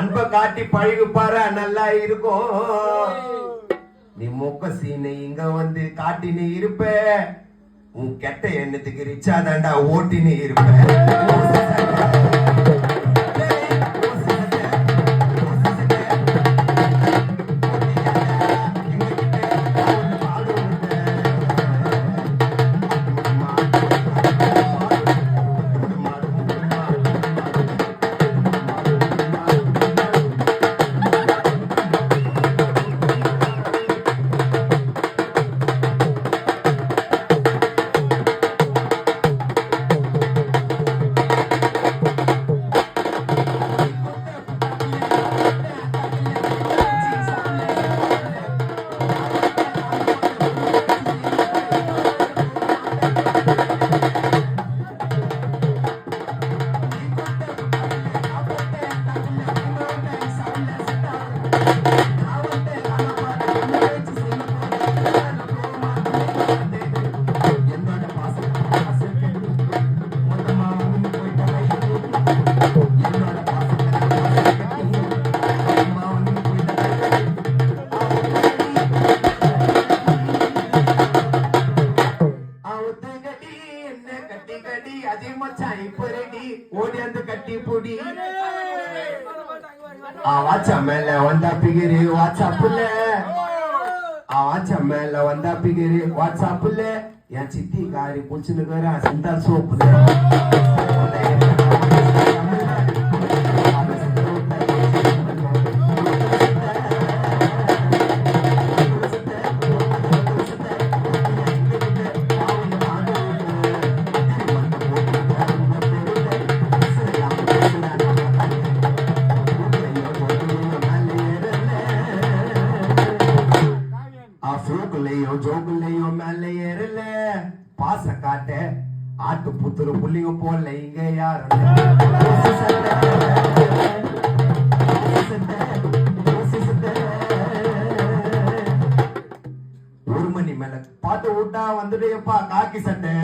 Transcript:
அன்ப காட்டி பழகு பாரு நல்லா இருக்கும். நீ மொக்க சீனை இங்க வந்து காட்டினு இருப்ப, உன் கெட்ட எண்ணத்துக்கு ரிச்சா தாண்டா ஓட்டினு இருப்ப. வாட்சா மேல வந்தா பிகிரி வாட்ஸ்அப்ல, வாட்சா மேல வந்தா பிகிரி வாட்ஸ்அப்ல, என் சித்தி காரி குளிச்சுன்னு சிந்தா சோப்புல. ஜோகுலையும் மேல ஏறல பாச காட்ட ஆட்டு புத்துரு புள்ளிங்க போல இங்க யாரு. ஒரு மணி மேல பாட்டு விட்டா வந்துடுப்பா காக்கி சட்டை.